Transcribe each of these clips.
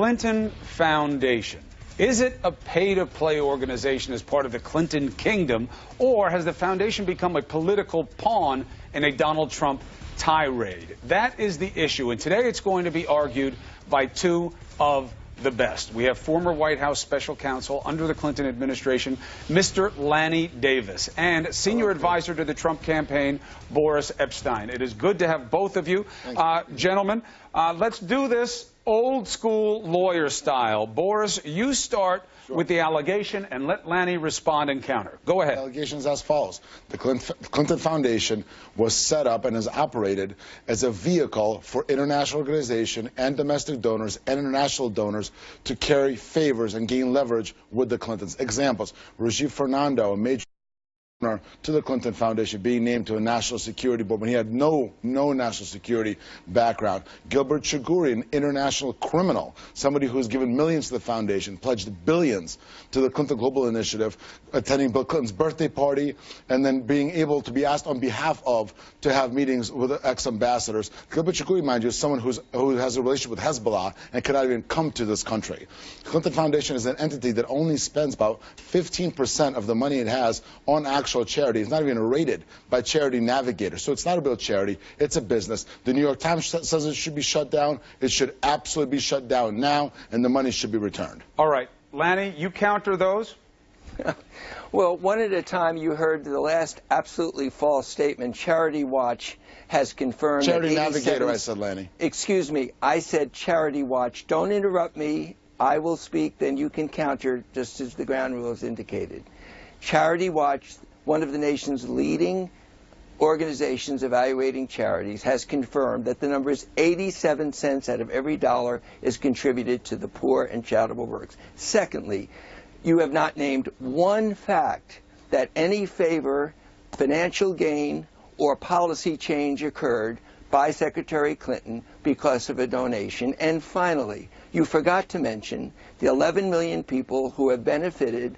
Clinton Foundation. Is it a pay-to-play organization as part of the Clinton kingdom, or has the foundation become a political pawn in a Donald Trump tirade? That is the issue, and today it's going to be argued by two of the best. We have former White House special counsel under the Clinton administration, Mr. Lanny Davis, and senior advisor to the Trump campaign, Boris Epshteyn. It is good to have both of you. Gentlemen, let's do this old school lawyer style. Boris, you start with the allegation and let Lanny respond and counter. Go ahead. The allegations as follows. The Clinton Foundation was set up and is operated as a vehicle for international organization and domestic donors and international donors to carry favors and gain leverage with the Clintons. Examples: Rajiv Fernando, a major donor to the Clinton Foundation, being named to a national security board when he had no national security background. Gilbert Chaguri, an international criminal, somebody who has given millions to the foundation, pledged billions to the Clinton Global Initiative, attending Bill Clinton's birthday party, and then being able to be asked on behalf of to have meetings with ex-ambassadors. Gilbert Chaguri, mind you, is someone who has a relationship with Hezbollah and cannot even come to this country. The Clinton Foundation is an entity that only spends about 15% of the money it has on actual charity. It's not even rated by Charity Navigator. So it's not a real charity. It's a business. The New York Times says it should be shut down. It should absolutely be shut down now, and the money should be returned. All right. Lanny, you counter those? Well, one at a time. You heard the last absolutely false statement. Charity Watch has confirmed Charity Navigator, I said, Lanny. Excuse me. I said Charity Watch. Don't interrupt me. I will speak, then you can counter, just as the ground rules indicated. Charity Watch, one of the nation's leading organizations evaluating charities, has confirmed that the number is 87 cents out of every dollar is contributed to the poor and charitable works. Secondly, you have not named one fact that any favor, financial gain, or policy change occurred by Secretary Clinton because of a donation. And finally, you forgot to mention the 11 million people who have benefited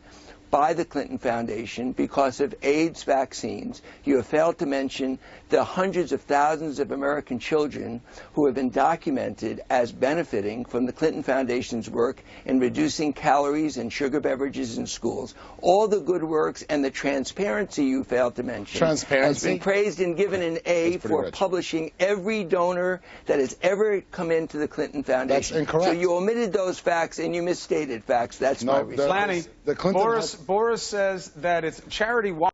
by the Clinton Foundation because of AIDS vaccines. You have failed to mention the hundreds of thousands of American children who have been documented as benefiting from the Clinton Foundation's work in reducing calories and sugar beverages in schools. All the good works and the transparency you failed to mention has been praised and given an A for publishing every donor that has ever come into the Clinton Foundation. That's incorrect. So you omitted those facts and you misstated facts. That's my response. Lanny, Boris says that it's Charity Watch,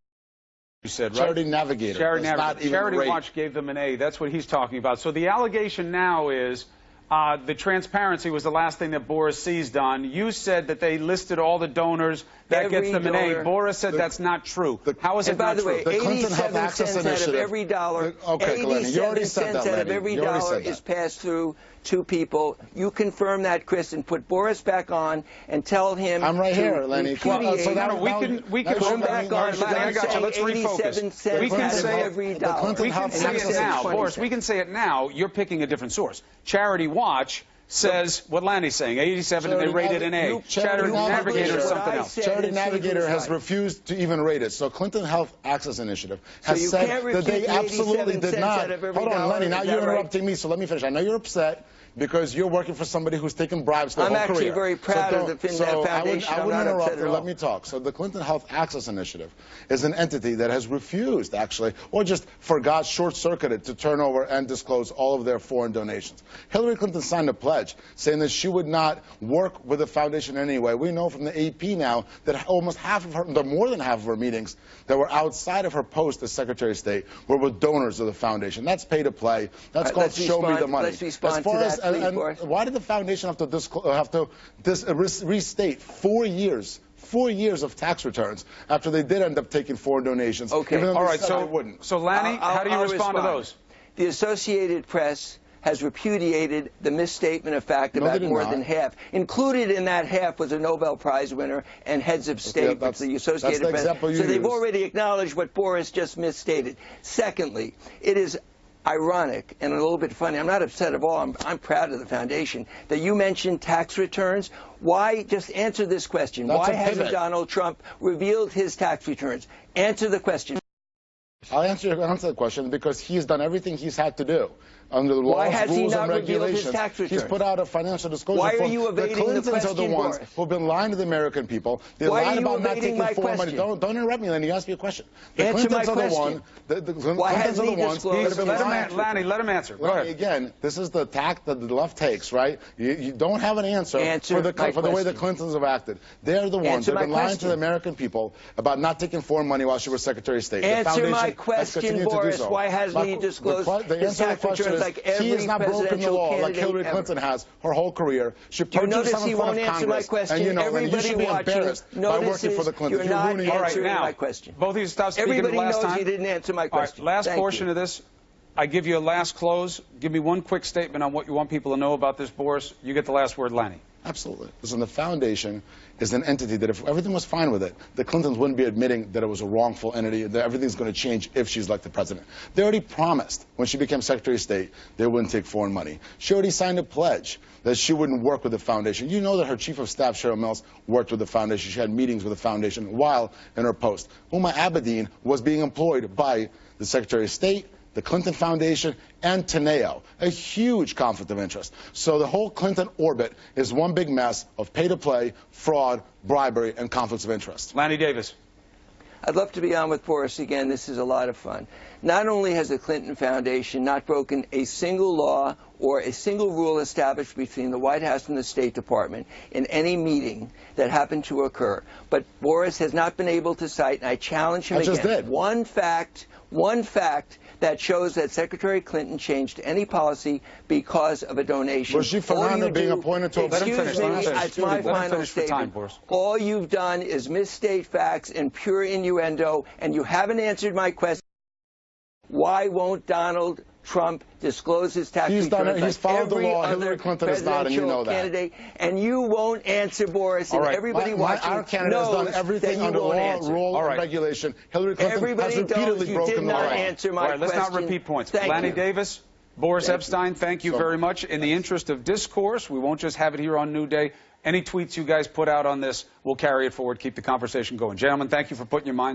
you said, right? Charity Navigator. Charity Watch gave them an A. That's what he's talking about. So the allegation now is the transparency was the last thing that Boris seized on. You said that they listed all the donors. That gets them an A. Boris said that's not true. How is it not true? By the way, 87 cents out of every dollar, 87 cents out of every dollar is passed through to people. You confirm that, Chris, and put Boris back on and tell him. I'm right here, Lenny. So we can put him back on. I got you. Let's refocus. We can say every dollar. We can say it now, Boris. We can say it now. You're picking a different source. Charity Watch says what Lanny's saying, 87, and they rated an A. Charity Navigator is something else. Charity Navigator has refused to even rate it. So Clinton Health Access Initiative has said that they absolutely did not. Hold on, Lenny, now you're interrupting me, so let me finish. I know you're upset because you're working for somebody who's taken bribes their whole career. I'm actually very proud of the Foundation. I wouldn't interrupt her. Let me talk. So the Clinton Health Access Initiative is an entity that has refused, actually, or just forgot, short-circuited, to turn over and disclose all of their foreign donations. Hillary Clinton signed a pledge saying that she would not work with the foundation in any way. We know from the AP now that almost half of her, more than half of her meetings that were outside of her post as Secretary of State were with donors of the foundation. That's pay to play. That's called show me the money. Let's respond to that. And why did the foundation have to restate 4 years of tax returns after they did end up taking foreign donations? Okay, all right. So Lanny, how do you respond to those? The Associated Press has repudiated the misstatement of fact about more than half. Included in that half was a Nobel Prize winner and heads of state of the Associated Press. So they've already acknowledged what Boris just misstated. Secondly, it is ironic and a little bit funny. I'm not upset at all. I'm proud of the foundation that you mentioned tax returns. Why? Just answer this question. Why hasn't Donald Trump revealed his tax returns? Answer the question. I'll answer the question because he's done everything he's had to do. under the Why laws, has he rules, not and revealed his regulations. tax returns? He's put out a financial disclosure Why are form. you evading the Clintons question, are the ones Boris? who've been lying to the American people. They Why are lied you about not evading taking my foreign money. question? Don't interrupt me, Lenny. You asked me a question. The Answer Clintons my are the question. one. The Why Clintons hasn't are he the ones. disclosed that have been his tax Lanny, let him answer. Go Lenny, ahead. again, this is the tact that the left takes, right? You don't have an answer for the way the Clintons have acted. They're the ones that have been lying to the American people about not taking foreign money while she was Secretary of State. Answer my question, Boris. Why hasn't he disclosed his tax returns like every he has not broken the law like Hillary Clinton has her whole career. She purged herself in front of Congress. And you know, you should be embarrassed by working for the Clintons. You're not answering now, my question. Both of you stop speaking Everybody the last knows time. you didn't answer my question. All right, last Thank portion you. of this. I give you a last close. Give me one quick statement on what you want people to know about this, Boris. You get the last word, Lanny. Absolutely. Listen, the foundation is an entity that if everything was fine with it, the Clintons wouldn't be admitting that it was a wrongful entity, that everything's going to change if she's elected president. They already promised when she became Secretary of State they wouldn't take foreign money. She already signed a pledge that she wouldn't work with the foundation. You know that her chief of staff, Cheryl Mills, worked with the foundation. She had meetings with the foundation while in her post. Huma Abedin was being employed by the Secretary of State, the Clinton Foundation, and Teneo, a huge conflict of interest. So the whole Clinton orbit is one big mess of pay-to-play, fraud, bribery, and conflicts of interest. Lanny Davis. I'd love to be on with Boris again. This is a lot of fun. Not only has the Clinton Foundation not broken a single law or a single rule established between the White House and the State Department in any meeting that happened to occur, but Boris has not been able to cite, and I challenge him again, one fact that shows that Secretary Clinton changed any policy because of a donation. Was she Fernanda being appointed to a... Let him finish. It's my final statement. All you've done is misstate facts and pure innuendo, and you haven't answered my question. Why won't Donald Trump disclose his tax returns? He's followed the law. Hillary Clinton has not, and you know that. Candidate, and you won't answer, Boris. And everybody watching our candidate has done everything under law, rule, and regulation. Hillary Clinton has repeatedly broken the law. Answer my let's not repeat points. Lanny Davis, Boris Epstein, thank you very much. In the interest of discourse, we won't just have it here on New Day. Any tweets you guys put out on this, we'll carry it forward, keep the conversation going. Gentlemen, thank you for putting your mind